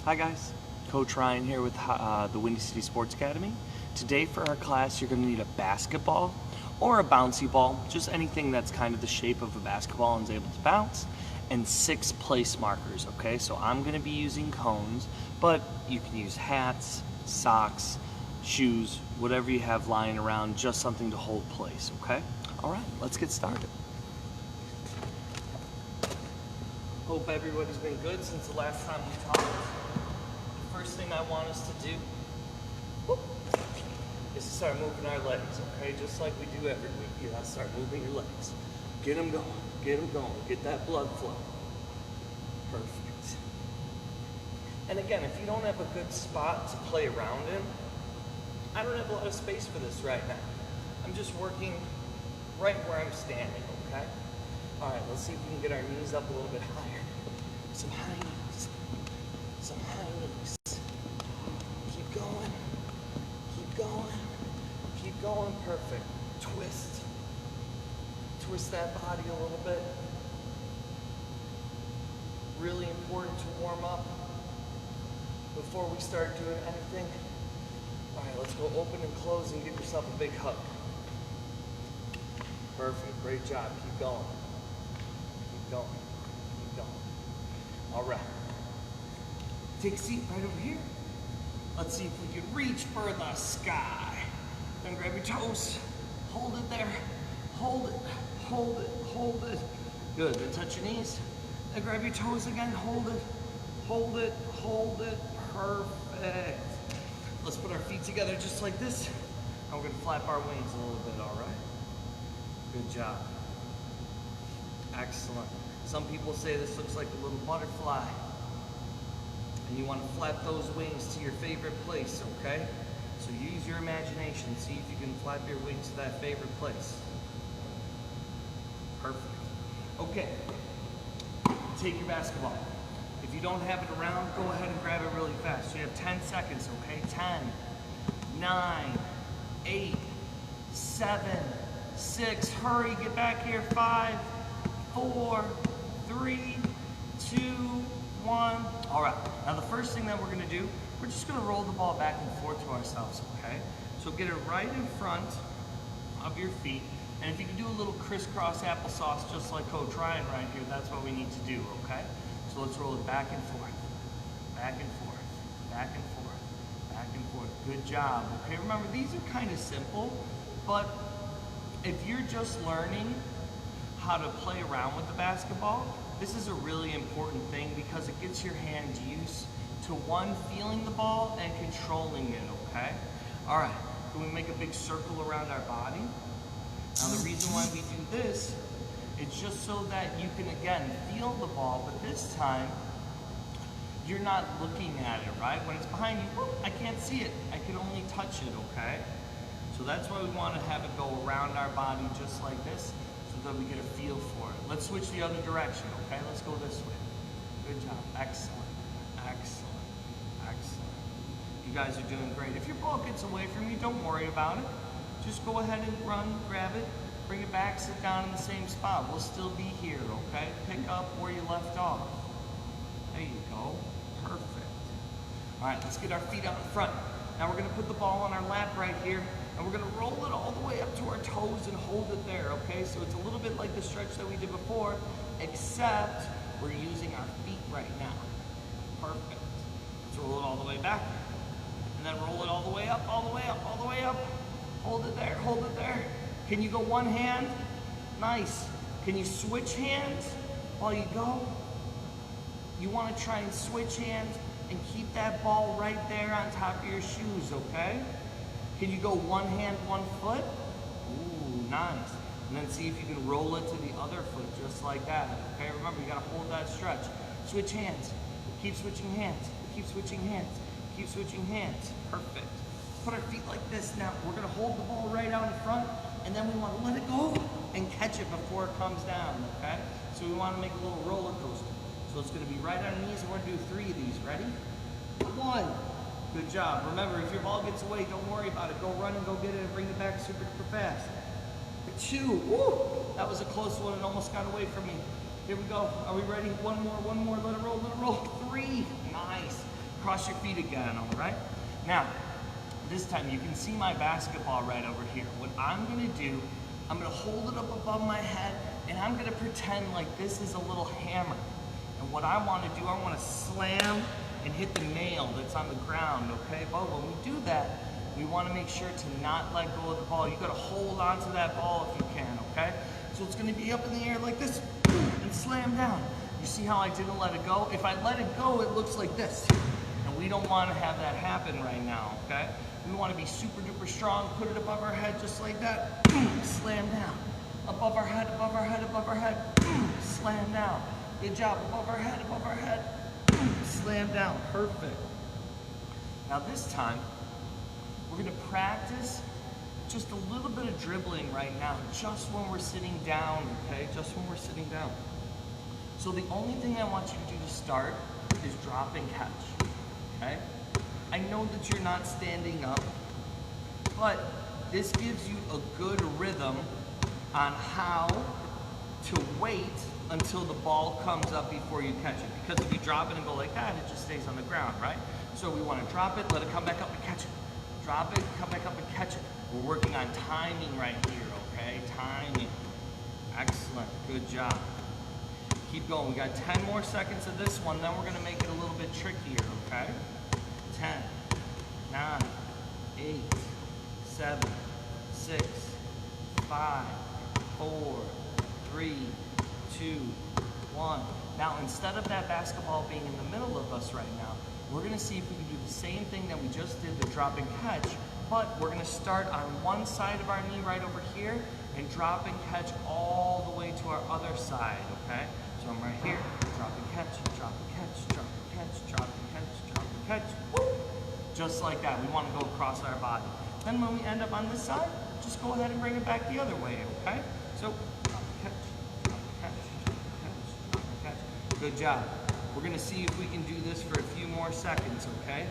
Hi guys, Coach Ryan here with the Windy City Sports Academy. Today for our class you're going to need a basketball or a bouncy ball, just anything that's kind of the shape of a basketball and is able to bounce, and 6 place markers, okay? So I'm going to be using cones, but you can use hats, socks, shoes, whatever you have lying around, just something to hold place, okay? Alright, let's get started. Hope everybody's been good since the last time we talked. The first thing I want us to do is to start moving our legs, okay? Just like we do every week. You gotta start moving your legs. Get them going, get that blood flow. Perfect. And again, if you don't have a good spot to play around in, I don't have a lot of space for this right now. I'm just working right where I'm standing, okay? All right, let's see if we can get our knees up a little bit higher. Some high knees, some high knees. Keep going, keep going, keep going, perfect. Twist, twist that body a little bit. Really important to warm up before we start doing anything. All right, let's go open and close and give yourself a big hug. Perfect, great job, keep going. Keep going, keep going. All right. Take a seat right over here. Let's see if we can reach for the sky. Then grab your toes, hold it there. Hold it, hold it, hold it. Good, then touch your knees. Then grab your toes again, hold it, hold it, hold it. Perfect. Let's put our feet together just like this. And we're gonna flap our wings a little bit, all right? Good job. Excellent. Some people say this looks like a little butterfly. And you want to flap those wings to your favorite place, okay? So use your imagination. See if you can flap your wings to that favorite place. Perfect. Okay. Take your basketball. If you don't have it around, go ahead and grab it really fast. You have 10 seconds, okay? 10, 9, 8, 7, 6, hurry, get back here, 5, 4, 3, 2, 1. All right, now the first thing that we're gonna do, we're just gonna roll the ball back and forth to ourselves, okay? So get it right in front of your feet, and if you can do a little crisscross applesauce just like Coach Ryan right here, that's what we need to do, okay? So let's roll it back and forth, back and forth, back and forth, back and forth. Good job, okay? Remember, these are kind of simple, but if you're just learning how to play around with the basketball, this is a really important thing because it gets your hand used to one, feeling the ball and controlling it, okay? All right, can we make a big circle around our body? Now the reason why we do this is just so that you can, again, feel the ball, but this time, you're not looking at it, right? When it's behind you, whoop, I can't see it. I can only touch it, okay? So that's why we want to have it go around our body just like this so that we get a feel for it. Let's switch the other direction, okay? Let's go this way. Good job. Excellent. Excellent. Excellent. You guys are doing great. If your ball gets away from you, don't worry about it. Just go ahead and run, grab it, bring it back, sit down in the same spot. We'll still be here, okay? Pick up where you left off. There you go. Perfect. All right, let's get our feet out in front. Now we're going to put the ball on our lap right here. And we're gonna roll it all the way up to our toes and hold it there, okay? So it's a little bit like the stretch that we did before, except we're using our feet right now. Perfect. Let's roll it all the way back. And then roll it all the way up, all the way up, all the way up. Hold it there, hold it there. Can you go one hand? Nice. Can you switch hands while you go? You wanna try and switch hands and keep that ball right there on top of your shoes, okay? Can you go one hand, one foot? Ooh, nice. And then see if you can roll it to the other foot, just like that. Okay, remember, you gotta hold that stretch. Switch hands. Keep switching hands. Keep switching hands. Keep switching hands. Perfect. Put our feet like this now. We're gonna hold the ball right out in front, and then we wanna let it go and catch it before it comes down, okay? So we wanna make a little roller coaster. So it's gonna be right on our knees, and we're gonna do 3 of these. Ready? 1. Good job. Remember, if your ball gets away, don't worry about it. Go run and go get it and bring it back super fast. 2. Woo! That was a close one. It almost got away from me. Here we go. Are we ready? One more. Let it roll. 3. Nice. cross your feet again, all right? Now, this time you can see my basketball right over here. What I'm gonna do, I'm gonna hold it up above my head and I'm gonna pretend like this is a little hammer. And what I wanna do, I wanna slam and hit the nail that's on the ground, okay? But when we do that, we wanna make sure to not let go of the ball. You gotta hold on to that ball if you can, okay? So it's gonna be up in the air like this and slam down. You see how I didn't let it go? If I let it go, it looks like this. And we don't wanna have that happen right now, okay? We wanna be super duper strong, put it above our head just like that, slam down. Above our head, above our head, above our head, slam down. Good job, above our head, slam down, perfect. Now this time, we're gonna practice just a little bit of dribbling right now, just when we're sitting down, okay? Just when we're sitting down. So the only thing I want you to do to start is drop and catch, okay? I know that you're not standing up, but this gives you a good rhythm on how to wait until the ball comes up before you catch it. Because if you drop it and go like that, it just stays on the ground, right? So we want to drop it, let it come back up and catch it. Drop it, come back up and catch it. We're working on timing right here, okay? Timing. Excellent, good job. Keep going, we got 10 more seconds of this one, then we're gonna make it a little bit trickier, okay? 10, 9, 8, 7, 6, 5, 4, 3, 2, 1. Now, instead of that basketball being in the middle of us right now, we're gonna see if we can do the same thing that we just did, the drop and catch, but we're gonna start on one side of our knee right over here and drop and catch all the way to our other side, okay? So I'm right here, drop and catch, drop and catch, drop and catch, drop and catch, drop and catch, whoop! Just like that. We want to go across our body. Then when we end up on this side, just go ahead and bring it back the other way, okay? So drop and catch, drop and catch, drop and catch, drop and catch. Good job. We're gonna see if we can do this for a few more seconds, okay?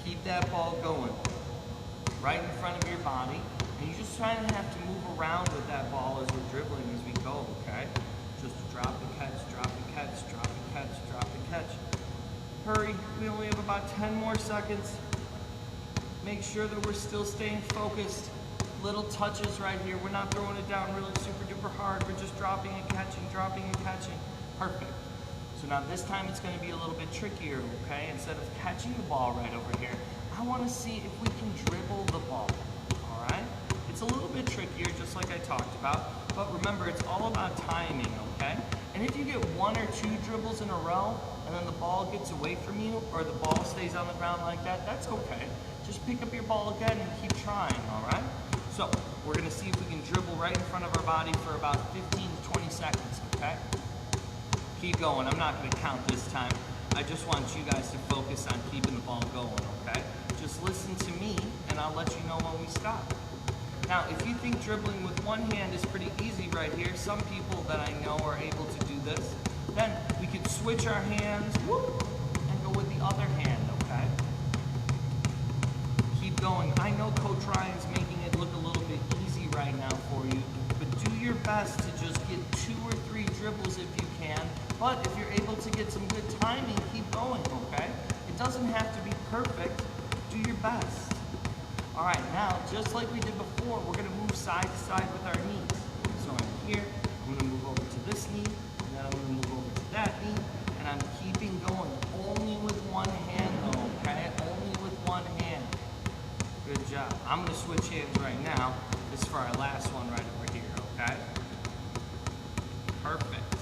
Keep that ball going right in front of your body, and you just try and have to move around with that ball as we're dribbling as we go, okay? Just drop and catch, drop and catch, drop and catch, drop and catch. Hurry, we only have about 10 more seconds. Make sure that we're still staying focused. Little touches right here. We're not throwing it down really super duper hard. We're just dropping and catching, dropping and catching. Perfect. So now this time it's gonna be a little bit trickier, okay? Instead of catching the ball right over here, I wanna see if we can dribble the ball, all right? It's a little bit trickier, just like I talked about, but remember, it's all about timing, okay? And if you get 1 or 2 dribbles in a row, and then the ball gets away from you, or the ball stays on the ground like that, that's okay. Just pick up your ball again and keep trying, all right? So, we're gonna see if we can dribble right in front of our body for about 15 to 20 seconds, okay? Keep going, I'm not gonna count this time. I just want you guys to focus on keeping the ball going, okay? Just listen to me, and I'll let you know when we stop. Now, if you think dribbling with one hand is pretty easy right here, some people that I know are able to do this, then we could switch our hands, whoop, and go with the other hand, okay? Keep going. I know Coach Ryan's making it look a little bit easy right now for you, but do your best to just get 2 or 3 dribbles if you can, but if you're able to get some good timing, keep going, okay? It doesn't have to be perfect. Do your best. All right, now, just like we did before, we're gonna move side to side with our knees. So I'm here, I'm gonna move over to this knee, and then I'm gonna move over to that knee, and I'm keeping going, only with one hand though, okay? Only with one hand. Good job. I'm gonna switch hands right now. This is for our last one right over here, okay? Perfect.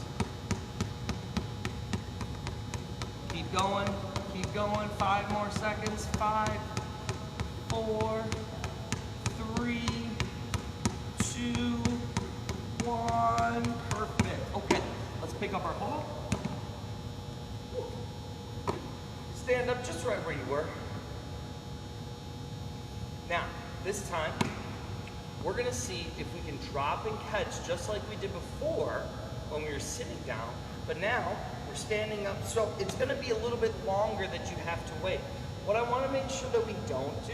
Keep going, 5 more seconds, 5, 4, 3, 2, 1, perfect. Okay, let's pick up our ball. Stand up just right where you were. Now, this time, we're gonna see if we can drop and catch just like we did before when we were sitting down, but now we're standing up, so it's gonna be a little bit longer that you have to wait. What I wanna make sure that we don't do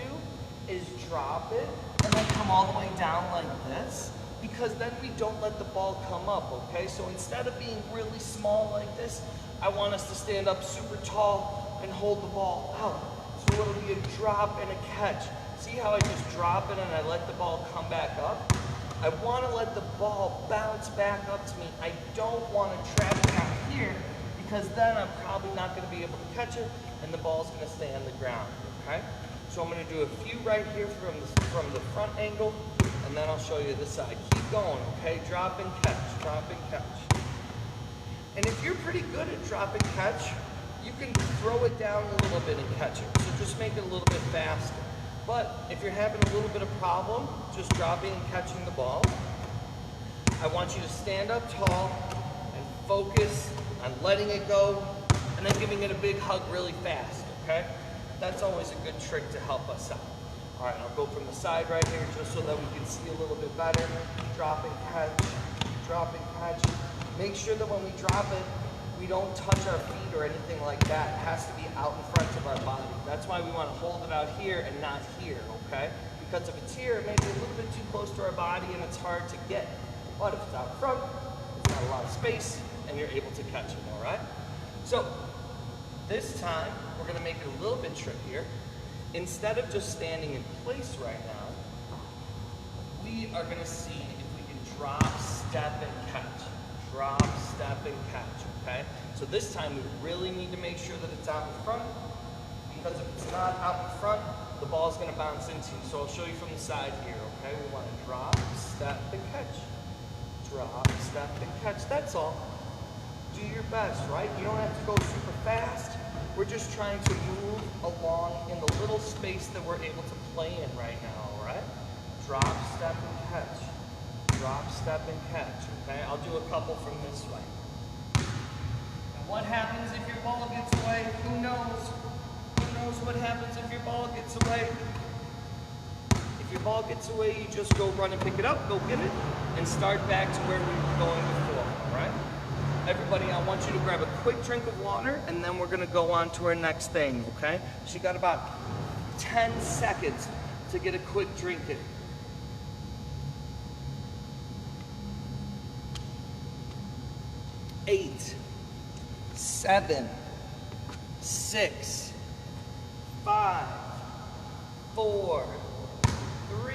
is drop it and then come all the way down like this, because then we don't let the ball come up, okay? So instead of being really small like this, I want us to stand up super tall and hold the ball out. will be a drop and a catch. See how I just drop it and I let the ball come back up? I want to let the ball bounce back up to me. I don't want to trap it out here because then I'm probably not going to be able to catch it and the ball's going to stay on the ground, okay? So I'm going to do a few right here from the front angle, and then I'll show you the side. Keep going, okay? Drop and catch, drop and catch. And if you're pretty good at drop and catch, you can throw it down a little bit and catch it. So just make it a little bit faster. But if you're having a little bit of problem just dropping and catching the ball, I want you to stand up tall and focus on letting it go and then giving it a big hug really fast, okay? That's always a good trick to help us out. All right, I'll go from the side right here just so that we can see a little bit better. Drop and catch, drop and catch. Make sure that when we drop it, we don't touch our feet or anything like that. It has to be out in front of our body. That's why we want to hold it out here and not here, okay? Because if it's here, it may be a little bit too close to our body and it's hard to get. But if it's out front, it's not a lot of space and you're able to catch it, all right? So this time, we're going to make it a little bit trickier. Instead of just standing in place right now, we are going to see if we can drop, step, and catch. Drop, step, and catch, okay? So this time we really need to make sure that it's out in front, because if it's not out in front, the ball's gonna bounce into you. So I'll show you from the side here, okay? We wanna drop, step, and catch. Drop, step, and catch, that's all. Do your best, right? You don't have to go super fast. We're just trying to move along in the little space that we're able to play in right now, all right? Drop, step, and catch. Drop, step, and catch, okay? I'll do a couple from this way. And what happens if your ball gets away? Who knows? Who knows what happens if your ball gets away? If your ball gets away, you just go run and pick it up, go get it, and start back to where we were going before, all right? Everybody, I want you to grab a quick drink of water, and then we're gonna go on to our next thing, okay? So you got about 10 seconds to get a quick drink in. 8, 7, 6, 5, 4, 3,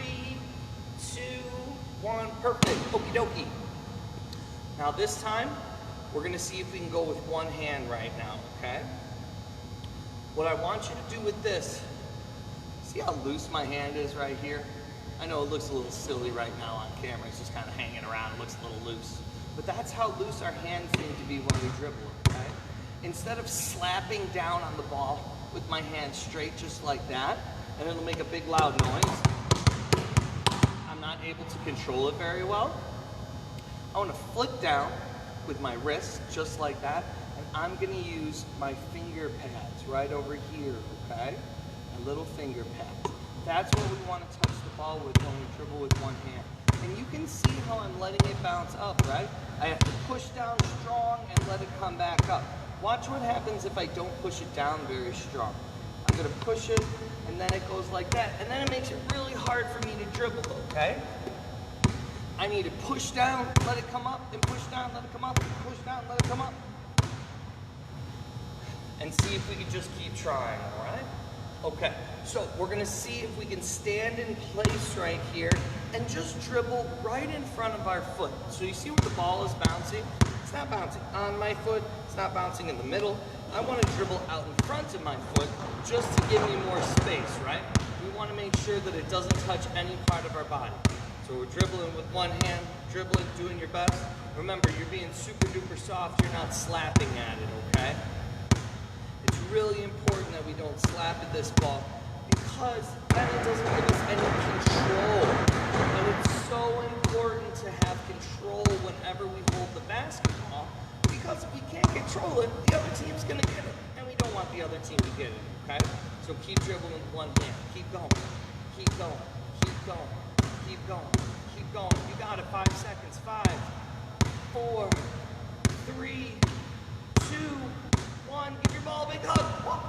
2, 1. Perfect. Okie dokie. Now this time, we're going to see if we can go with one hand right now, okay? What I want you to do with this, see how loose my hand is right here? I know it looks a little silly right now on camera. It's just kind of hanging around. It looks a little loose. But that's how loose our hands need to be when we dribble, okay? Instead of slapping down on the ball with my hand straight just like that, and it'll make a big loud noise, I'm not able to control it very well. I want to flick down with my wrist just like that, and I'm going to use my finger pads right over here, okay? A little finger pad. That's what we want to touch the ball with when we dribble with one hand. And you can see how I'm letting it bounce up, right? I have to push down strong and let it come back up. Watch what happens if I don't push it down very strong. I'm gonna push it, and then it goes like that. And then it makes it really hard for me to dribble, okay? I need to push down, let it come up, and push down, let it come up, and push down, let it come up. And see if we can just keep trying, all right? Okay, so we're gonna see if we can stand in place right here and just dribble right in front of our foot. So you see where the ball is bouncing? It's not bouncing on my foot, it's not bouncing in the middle. I wanna dribble out in front of my foot just to give me more space, right? We wanna make sure that it doesn't touch any part of our body. So we're dribbling with one hand, dribbling, doing your best. Remember, you're being super duper soft, you're not slapping at it, okay? It's really important that we don't slap at this ball because then it doesn't give us any control. And it's so important to have control whenever we hold the basketball, because if you can't control it, the other team's gonna get it. And we don't want the other team to get it, okay? So keep dribbling with one hand. Keep going, keep going, keep going, keep going, keep going. You got it, 5 seconds. 5, 4, 3, 2, 1. Give your ball a big hug. Whoa.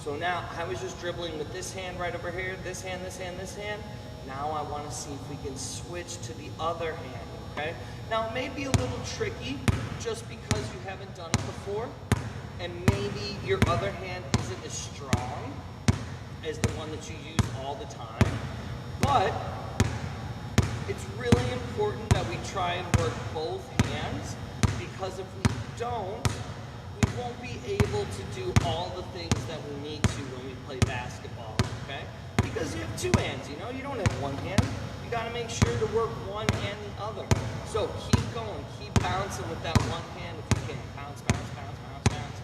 So now I was just dribbling with this hand right over here, this hand, this hand, this hand. Now I want to see if we can switch to the other hand, okay? Now it may be a little tricky just because you haven't done it before and maybe your other hand isn't as strong as the one that you use all the time. But it's really important that we try and work both hands, because if we don't, we won't be able to do all the things that we need to when we play basketball, okay? Because you have two hands, you know? You don't have one hand. You gotta make sure to work one and the other. So keep going, keep bouncing with that one hand if you can. Bounce, bounce, bounce, bounce, bounce.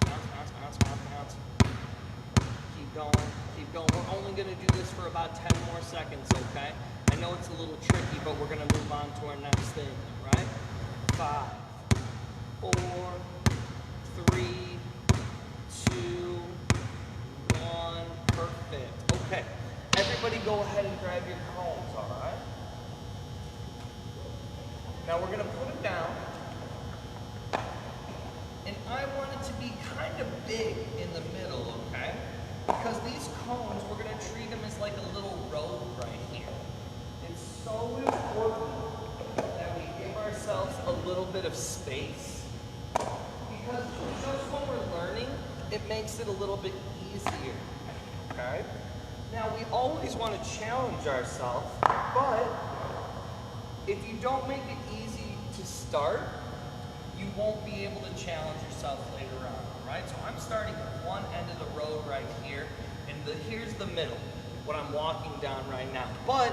Bounce, bounce, bounce, bounce, bounce. Keep going, keep going. We're only gonna do this for about 10 more seconds, okay? I know it's a little tricky, but we're gonna move on to our next thing, right? 5, 4, 3, 2, 1, perfect. Okay, everybody go ahead and grab your cones, all right? Now we're gonna put it down, and I want it to be kind of big in the middle, okay? Because these cones, we're gonna treat them as like a little road right here. It's so important that we give ourselves a little bit of space, because just when we're learning, it makes it a little bit easier, okay? Now, we always want to challenge ourselves, but if you don't make it easy to start, you won't be able to challenge yourself later on, all right? So I'm starting at one end of the road right here, and here's the middle, what I'm walking down right now. But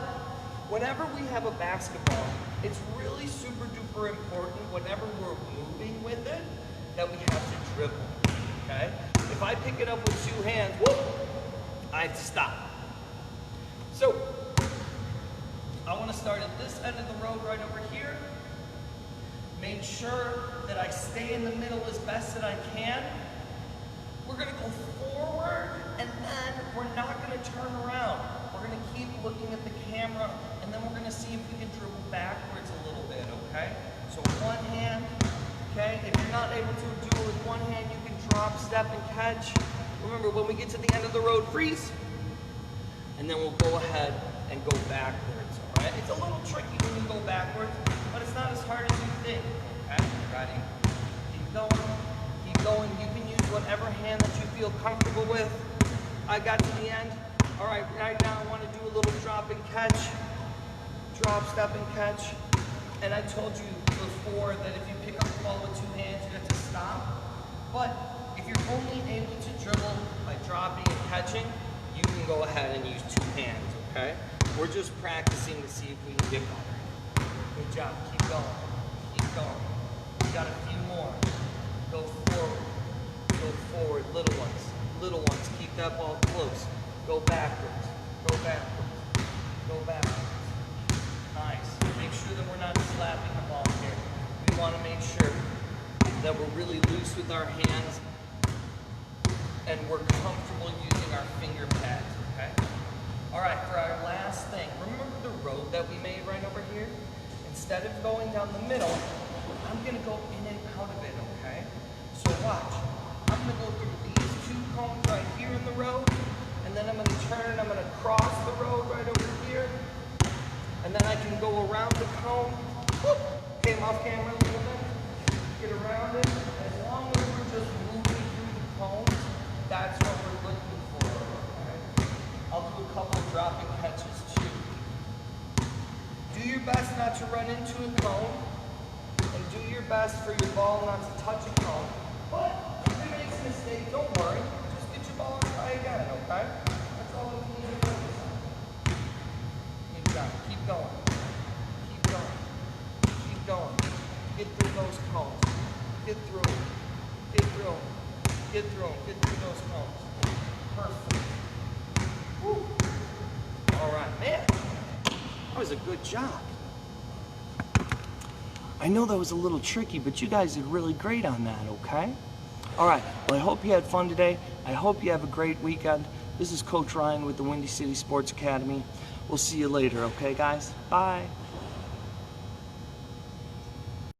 whenever we have a basketball, it's really super duper important whenever we're moving with it that we have to dribble, okay? If I pick it up with two hands, whoop, I have to stop. So, I want to start at this end of the road right over here. Make sure that I stay in the middle as best that I can. We're going to go forward, and then we're not going to turn around. We're going to keep looking at the camera, and then we're going to see if we can dribble backwards a little bit, okay? So one hand, okay? If you're not able to do it with one hand, you can drop, step, and catch. Remember, when we get to the end of the road, freeze. And then we'll go ahead and go backwards, all right? It's a little tricky when you go backwards, but it's not as hard as you think, okay? Ready? Keep going, keep going. You can use whatever hand that you feel comfortable with. I got to the end. All right, right now I want to do a little drop and catch. Drop, step, and catch. And I told you before that if you pick up the ball with two hands, you have to stop. But if you're only able to dribble by dropping and catching, you can go ahead and use two hands, okay? We're just practicing to see if we can get better. Good job, keep going, keep going. We got a few more. Go forward, little ones, keep that ball close. Go backwards, go backwards, go backwards. Nice, make sure that we're not slapping the ball here. We want to make sure that we're really loose with our hands and we're comfortable using our finger pads, okay? All right, for our last thing, remember the road that we made right over here? Instead of going down the middle, I'm gonna go in and out of it, okay? So watch, I'm gonna go through these two cones right here in the road, and then I'm gonna turn, I'm gonna cross the road right over here, and then I can go around the cone, whoop, came off camera a little bit, get around it. As long as we're just moving through the cones, that's what we're looking for, okay? I'll do a couple of dropping catches too. Do your best not to run into a cone, and do your best for your ball not to touch a cone. But if you make a mistake, don't worry. Just get your ball and try again, okay? That's all we need to focus on. Good job. Keep going. Keep going. Keep going. Get through those cones. Get through them. Get through them. Get through them. Get through those cones. Perfect. Woo. All right, man. That was a good job. I know that was a little tricky, but you guys did really great on that, okay? All right, well, I hope you had fun today. I hope you have a great weekend. This is Coach Ryan with the Windy City Sports Academy. We'll see you later, okay, guys? Bye.